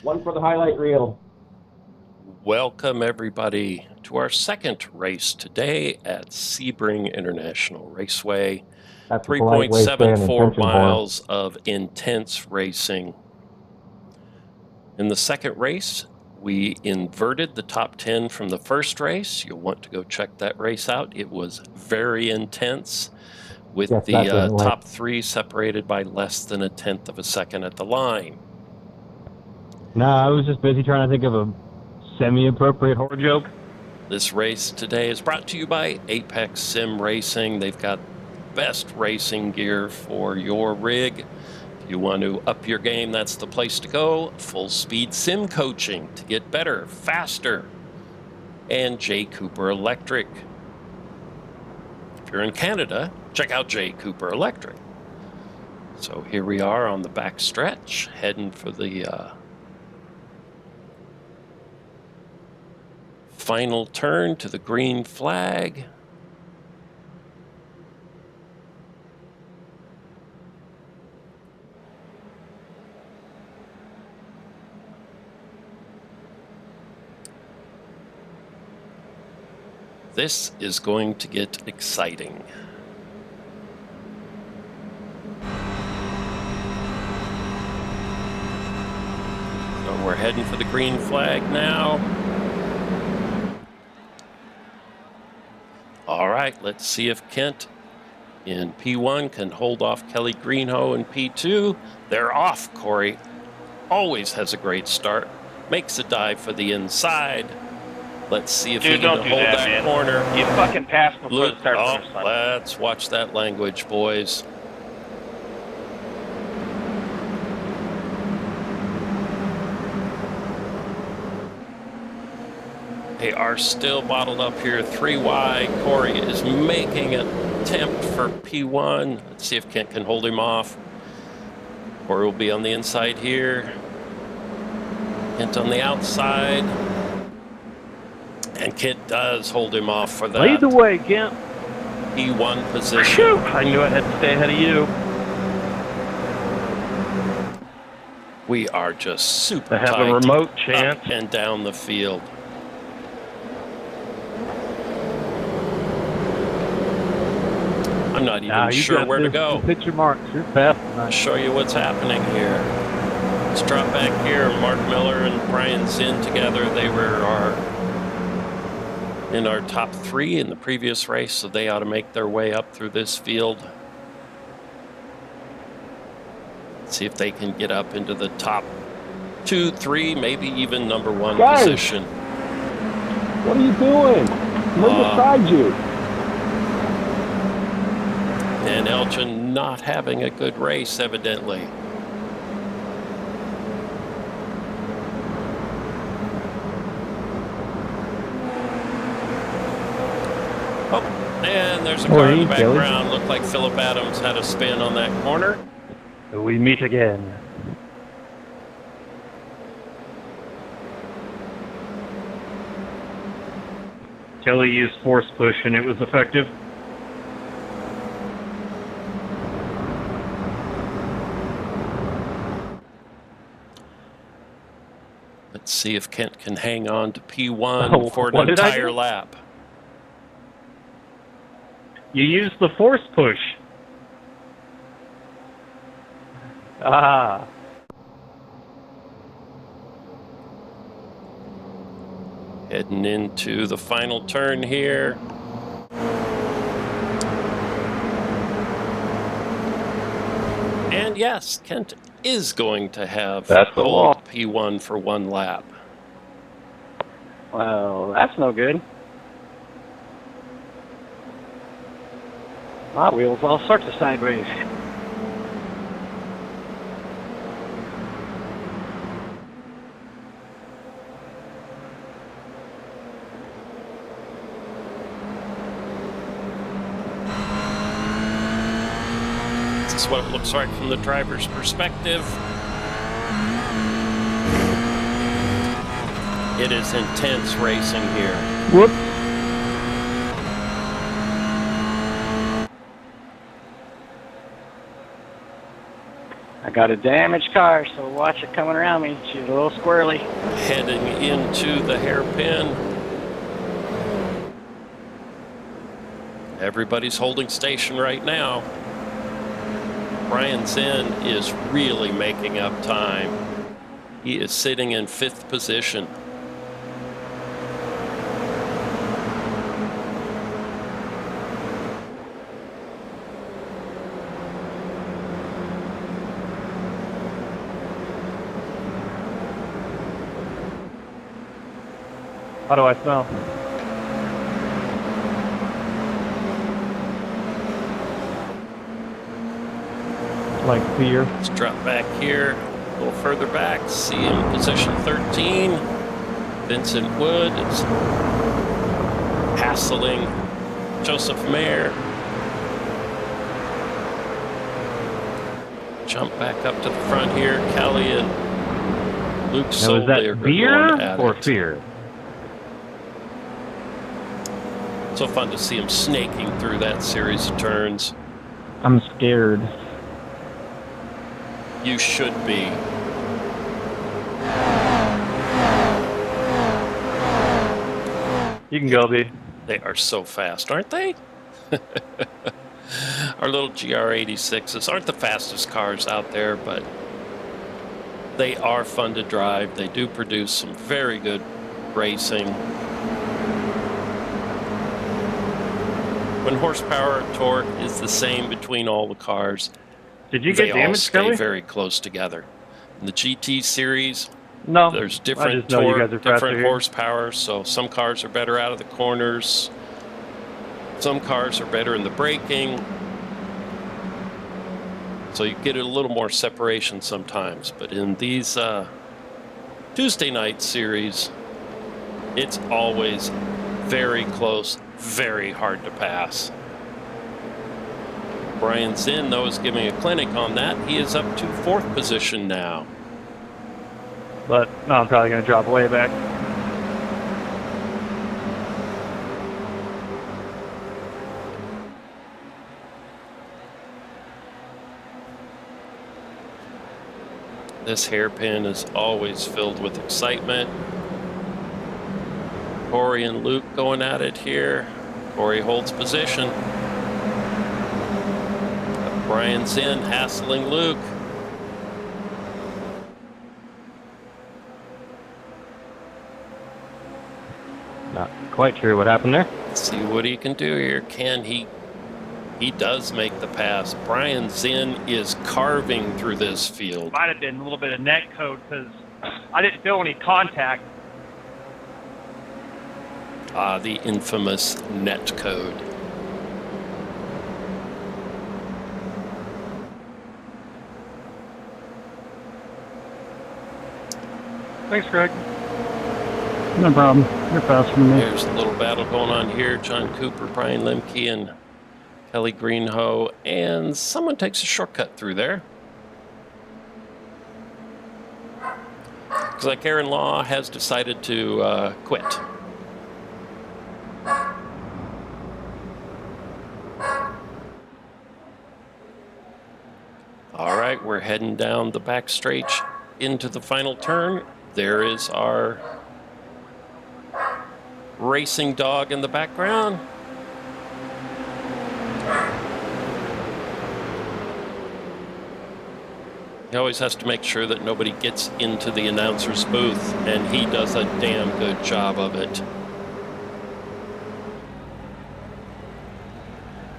One for the highlight reel. Welcome, everybody, to our second race today at Sebring International Raceway. That's a polite way of saying 3.74 intention horn. miles of intense racing. In the second race, we inverted the top 10 from the first race. You'll want to go check that race out. It was very intense, with Yes, the definitely. top three separated by less than a tenth of a second at the line. No, I was just busy trying to think of a semi-appropriate horror joke. This race today is brought to you by Apex Sim Racing. They've got best racing gear for your rig. If you want to up your game, that's the place to go. Full speed sim coaching to get better, faster. And J. Cooper Electric. If you're in Canada, check out J. Cooper Electric. So here we are on the back stretch, heading for the final turn to the green flag. This is going to get exciting. So we're heading for the green flag now. All right, let's see if Kent in P1 can hold off Kelly Greenhoe in P2. They're off. Corey always has a great start. Makes a dive for the inside. Let's see if he can hold that corner. You fucking passed before the start finish line. Let's watch that language, boys. They are still bottled up here, 3 wide. Corey is making an attempt for P1. Let's see if Kent can hold him off. Corey will be on the inside here. Kent on the outside. And Kent does hold him off for that. Lead the way, Kent. P1 position. Phew, I knew I had to stay ahead of you. We are just super I have tight a remote chance. up and down the field. I'm not even sure where to go. Hit your marks. You're fast I'll tonight. show you what's happening here. Let's drop back here. Mark Miller and Brian Zinn together. They were in our top 3 in the previous race, so they ought to make their way up through this field. Let's see if they can get up into the top 2, 3, maybe even number 1 position. What are you doing? Look beside you. And Elgin not having a good race, evidently. Oh, and there's a car in the background. Looked like Phillip Adams had a spin on that corner. We meet again. Kelly used force push and it was effective. Let's see if Kent can hang on to P1 for an entire lap. You used the force push. Ah. Heading into the final turn here. And yes, Kent is going to have hold P1 for 1 lap. Well, that's no good. My wheels all sorts of sideways. This is what it looks like from the driver's perspective. It is intense racing here. Whoops. got a damaged car, so watch it coming around me. She's a little squirrely. Heading into the hairpin. Everybody's holding station right now. Brian Zinn is really making up time. He is sitting in 5th position. How do I smell? Like fear. Let's drop back here, a little further back. See him position 13. Vincent Wood is hassling Joseph Mayer. Jump back up to the front here. Kelly and Luke Now, Soley is that are going fear at or it. fear? So fun to see him snaking through that series of turns. I'm scared. You should be. You can go, B. They are so fast, aren't they? Our little GR86s aren't the fastest cars out there, but they are fun to drive. They do produce some very good racing. When horsepower and torque is the same between all the cars, Did you they get all damaged, stay Scully? very close together. In the GT series, No. there's I different just know you torque, guys are faster different here. horsepower, so some cars are better out of the corners. Some cars are better in the braking. So you get a little more separation sometimes. But in these Tuesday night series, it's always very close, very hard to pass. Brian Zinn, though, is giving a clinic on that. He is up to 4th position now. But no, I'm probably going to drop way back. This hairpin is always filled with excitement. Corey and Luke going at it here. Corey holds position. Brian Zinn hassling Luke. Not quite sure what happened there. Let's see what he can do here. Can he? He does make the pass. Brian Zinn is carving through this field. Might have been a little bit of net code because I didn't feel any contact. Ah, the infamous net code. Thanks, Greg. No problem. You're faster than me. There's a little battle going on here. John Cooper, Brian Lemke, and Kelly Greenhoe. And someone takes a shortcut through there. Looks like Aaron Law has decided to quit. All right, we're heading down the back straight into the final turn. There is our racing dog in the background. He always has to make sure that nobody gets into the announcer's booth, and he does a damn good job of it.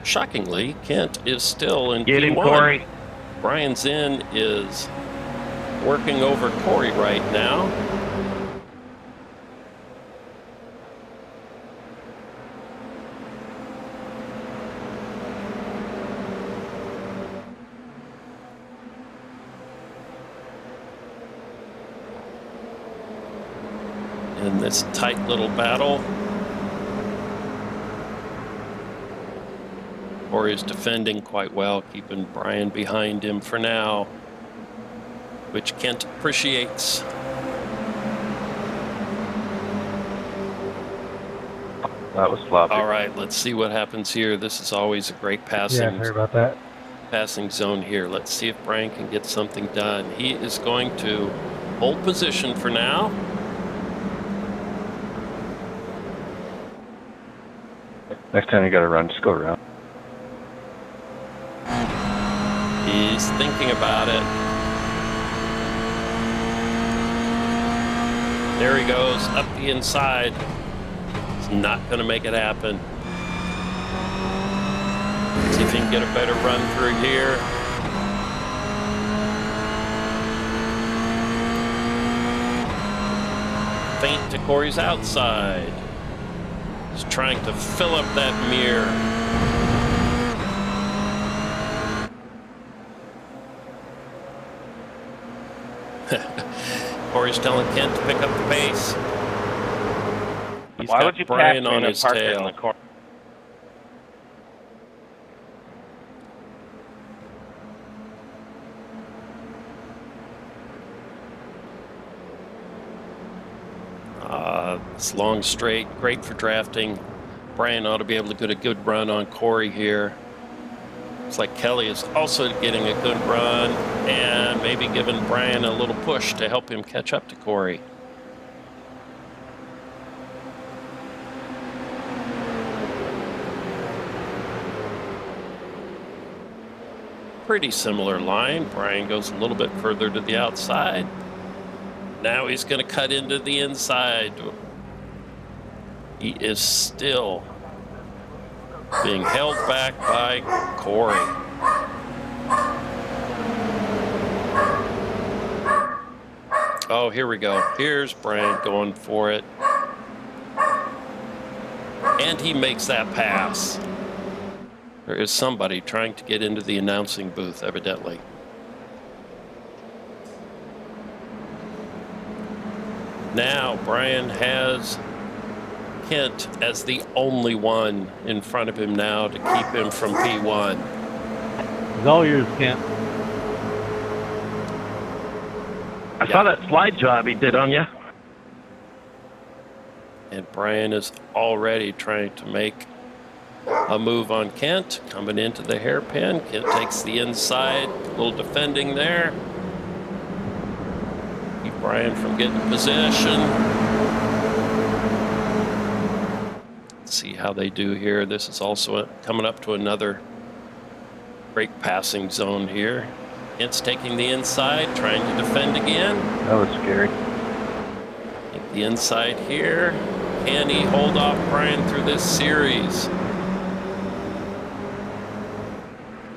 Shockingly, Kent is still in Get him, P1. Corey. Brian Zinn is working over Corey right now. In this tight little battle, Corey is defending quite well, keeping Brian behind him for now, which Kent appreciates. That was floppy. All right, let's see what happens here. This is always a great passing Yeah, sorry about that. passing zone here. Let's see if Brian can get something done. He is going to hold position for now. Next time you gotta run, just go around. He's thinking about it. There he goes, up the inside. He's not going to make it happen. See if he can get a better run through here. Feint to Corey's outside. He's trying to fill up that mirror. Corey's telling Kent to pick up the pace. He's Why got would you Brian pass me on and his park it in tail. the corner? It's long straight, great for drafting. Brian ought to be able to get a good run on Corey here. Looks like Kelly is also getting a good run and maybe giving Brian a little push to help him catch up to Corey. Pretty similar line. Brian goes a little bit further to the outside. Now he's going to cut into the inside. He is still being held back by Corey. Oh, here we go. Here's Brian going for it. And he makes that pass. There is somebody trying to get into the announcing booth, evidently. Now Brian has Kent as the only one in front of him now to keep him from P1. It's all yours, Kent. I saw that slide job he did on you. And Brian is already trying to make a move on Kent, coming into the hairpin. Kent takes the inside, a little defending there. Keep Brian from getting position. Let's see how they do here. This is also coming up to another great passing zone here. Kent's taking the inside, trying to defend again. That was scary. Take the inside here. Can he hold off Brian through this series?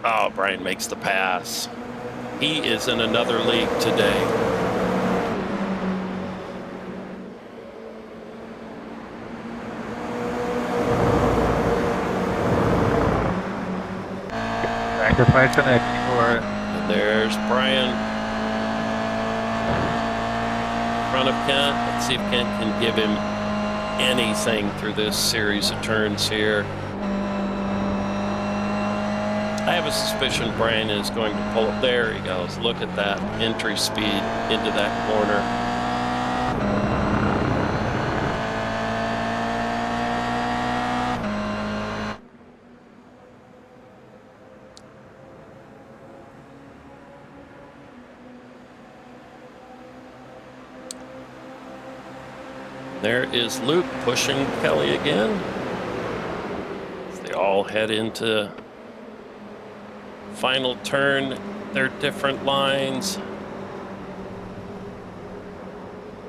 Oh, Brian makes the pass. He is in another league today. Sacrifice an X for it. And there's Brian in front of Kent. Let's see if Kent can give him anything through this series of turns here. I have a suspicion Brian is going to pull up. There he goes. Look at that entry speed into that corner. There is Luke pushing Kelly again. As they all head into final turn, their different lines.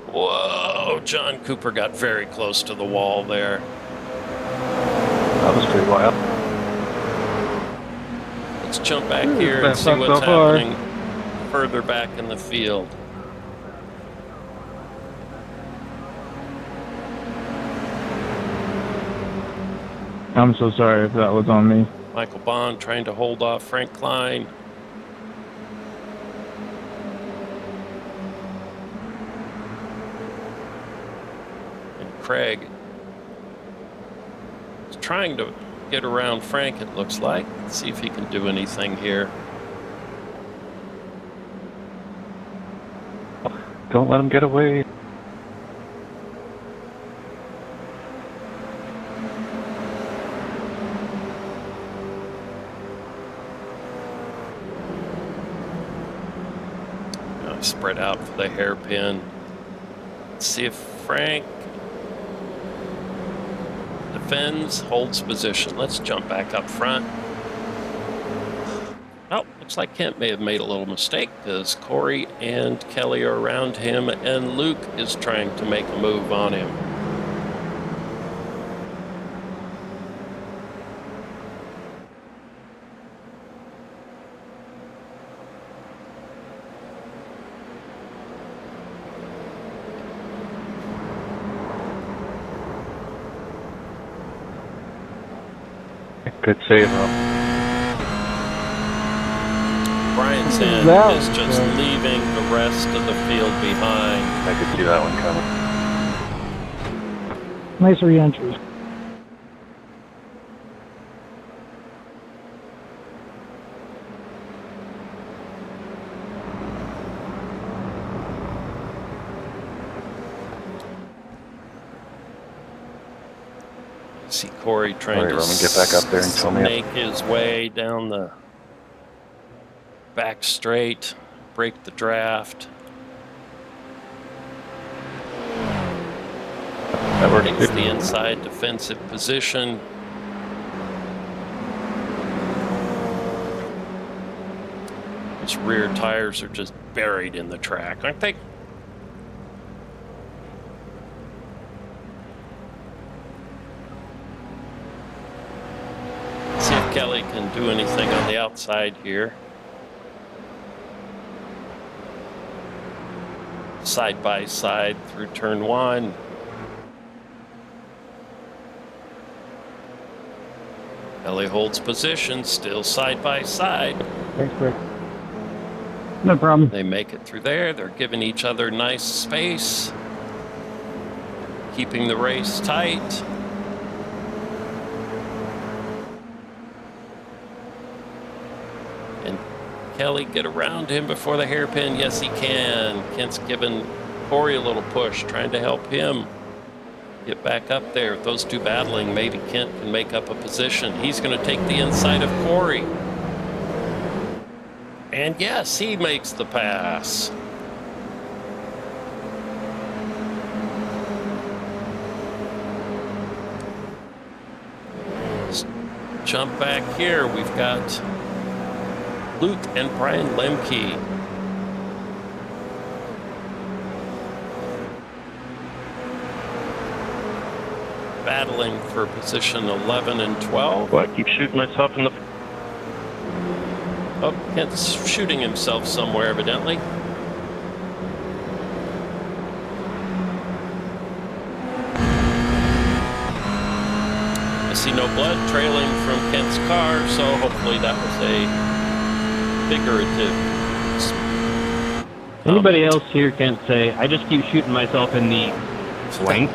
Whoa, John Cooper got very close to the wall there. That was pretty wild. Let's jump back here and see what's happening further back in the field. I'm so sorry if that was on me. Michael Bond trying to hold off Frank Klein. And Craig is trying to get around Frank, it looks like. Let's see if he can do anything here. Don't let him get away. spread out for the hairpin. Let's see if Frank defends, holds position. Let's jump back up front. Oh, looks like Kent may have made a little mistake because Corey and Kelly are around him, and Luke is trying to make a move on him. Good save, though. Brian's end That is was just good. leaving the rest of the field behind. I could see that one coming. Nice re-entry. See Corey trying All right, to Roman, get back up there and fill me up. snake his way down the back straight, break the draft. That works Takes too. the inside defensive position. His rear tires are just buried in the track, aren't they? See if Kelly can do anything on the outside here. Side by side through turn one. Kelly holds position, still side by side. Thanks, Rick. No problem. They make it through there. They're giving each other nice space, keeping the race tight. And Kelly get around him before the hairpin. Yes, he can. Kent's giving Corey a little push, trying to help him get back up there. With those two battling, maybe Kent can make up a position. He's going to take the inside of Corey. And yes, he makes the pass. Let's jump back here. We've got Luke and Brian Lemke. Battling for position 11 and 12. Well, I keep shooting myself in the... Oh, Kent's shooting himself somewhere, evidently. I see no blood trailing from Kent's car, so hopefully that was a figurative. Anybody else here can't say, I just keep shooting myself in the blank?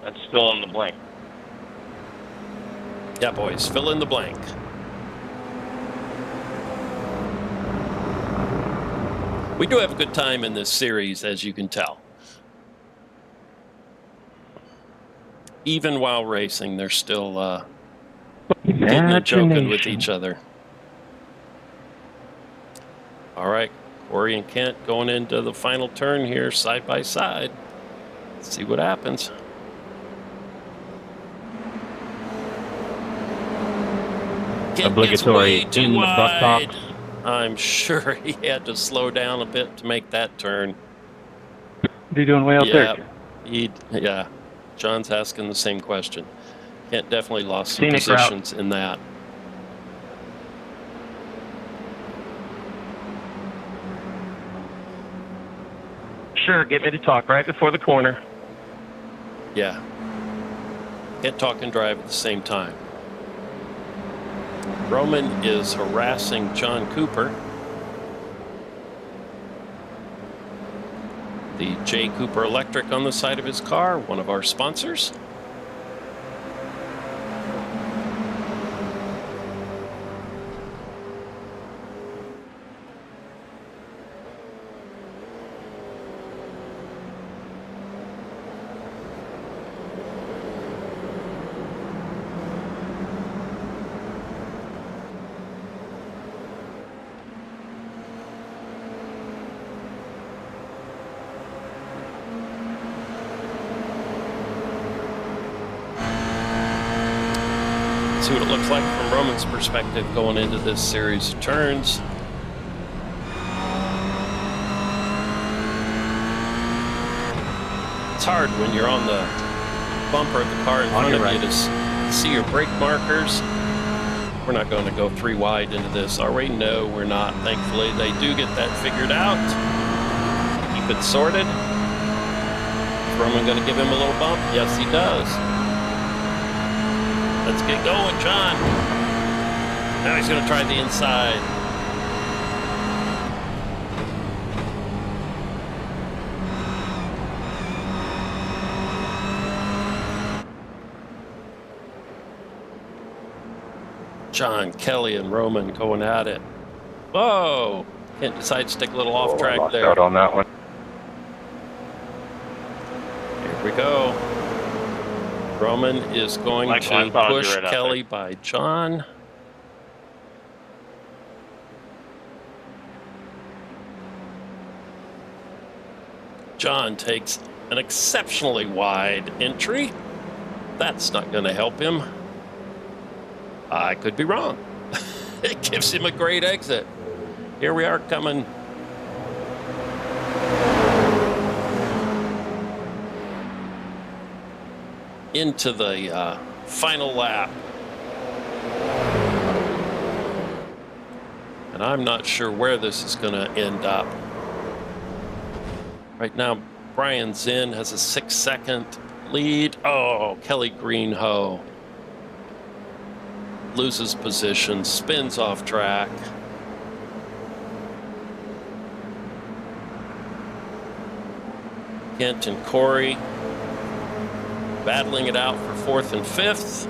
That's still on the blank. Yeah, boys, fill in the blank. We do have a good time in this series, as you can tell. Even while racing, they're still getting and joking with each other. All right, Corey and Kent going into the final turn here, side by side. Let's see what happens. Kent gets way Obligatory too in the butt wide. tops. I'm sure he had to slow down a bit to make that turn. What are you doing way out Yeah, there? yeah. John's asking the same question. Kent definitely lost some Scenic route. positions in that. Sure, get me to talk right before the corner. Yeah. Can't talk and drive at the same time. Roman is harassing John Cooper. The J. Cooper Electric on the side of his car, one of our sponsors. see what it looks like from Roman's perspective going into this series of turns. It's hard when you're on the bumper of the car in front of you to see your brake markers. We're not going to go 3 wide into this, are we? No, we're not. Thankfully, they do get that figured out. Keep it sorted. Is Roman going to give him a little bump? Yes, he does. Let's get going, John. Now he's going to try the inside. John, Kelly, and Roman going at it. Whoa! Kent decides to take a little off track lost there. out on that one. Here we go. Roman is going Michael, to push Kelly by John. John takes an exceptionally wide entry. That's not going to help him. I could be wrong. It gives him a great exit. Here we are coming. Into the final lap. And I'm not sure where this is going to end up. Right now, Brian Zinn has a 6-second lead. Oh, Kelly Greenhoe loses position, spins off track. Kent and Corey battling it out for 4th and 5th.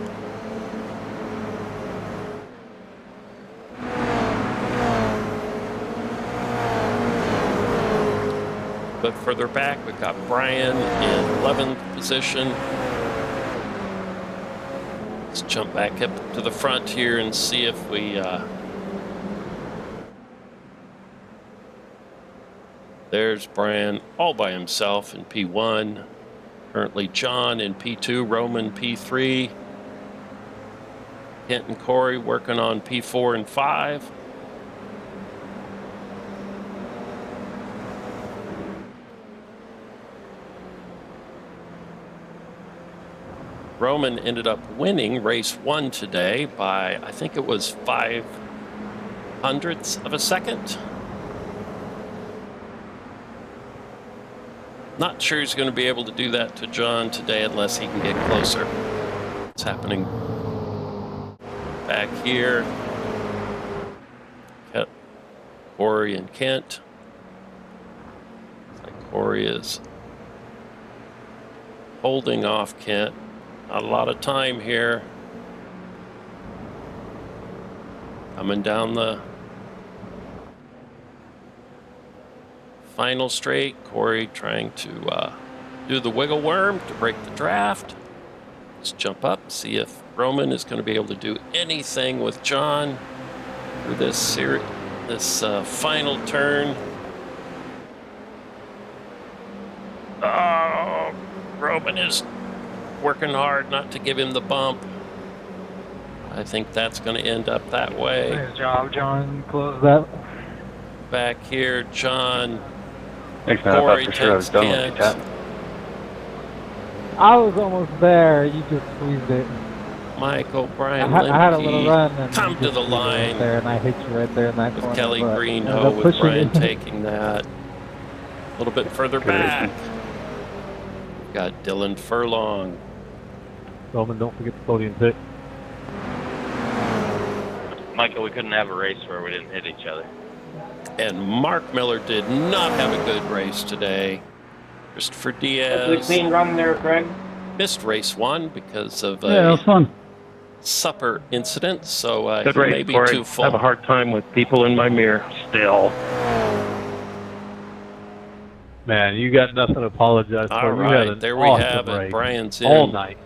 But further back, we've got Brian in 11th position. Let's jump back up to the front here and see if we there's Brian all by himself in P1. Currently John in P2, Roman P3. Kent and Corey working on P4 and 5. Roman ended up winning race 1 today by, I think it was 0.05 of a second. Not sure he's going to be able to do that to John today unless he can get closer. What's happening back here? Corey and Kent. Looks like Corey is holding off Kent. Not a lot of time here. Coming down the final straight. Corey trying to do the wiggle worm to break the draft. Let's jump up, see if Roman is going to be able to do anything with John through this final turn. Oh, Roman is working hard not to give him the bump. I think that's going to end up that way. Nice job, John. Close that. Back here, John. Thanks, man. Corey I thought for sure I was takes done with you, Kent. Cat. I was almost there. You just squeezed it. Michael, Brian, I had a Lemke, little run. And come you to just the squeezed it line. right there, and I hit you right there in that With corner. Kelly but Greenhoe, ended up with pushing Brian it. taking that. A little bit further back. Got Dylan Furlong. Roman, don't forget the podium pick. Michael, we couldn't have a race where we didn't hit each other. And Mark Miller did not have a good race today. Christopher Diaz Clean run there, Craig. missed race 1 because of Yeah, it was fun. supper incident, so Good he race, may be Corey. too full. I have a hard time with people in my mirror still. Man, you got nothing to apologize for. All You had right, an there we awesome have it. race. Brian's all in. night.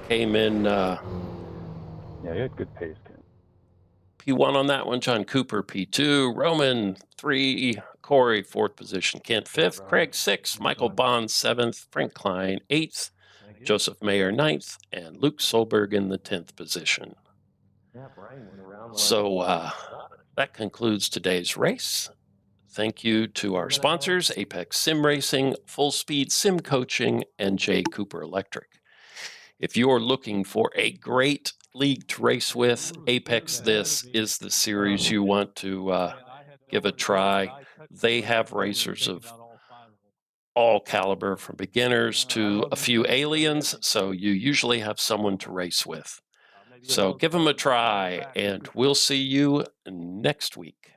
Came in Yeah, you had good pace, Ken. P1 on that one. John Cooper P2. Roman 3. Corey 4th position. Kent 5th. Craig 6th. Michael Bond 7th. Frank Klein 8th. Joseph Mayer 9th. And Luke Solberg in the 10th position. So that concludes today's race. Thank you to our sponsors, Apex Sim Racing, Full Speed Sim Coaching, and J. Cooper Electric. If you're looking for a great league to race with, Apex This is the series you want to give a try. They have racers of all caliber, from beginners to a few aliens, so you usually have someone to race with. So give them a try, and we'll see you next week.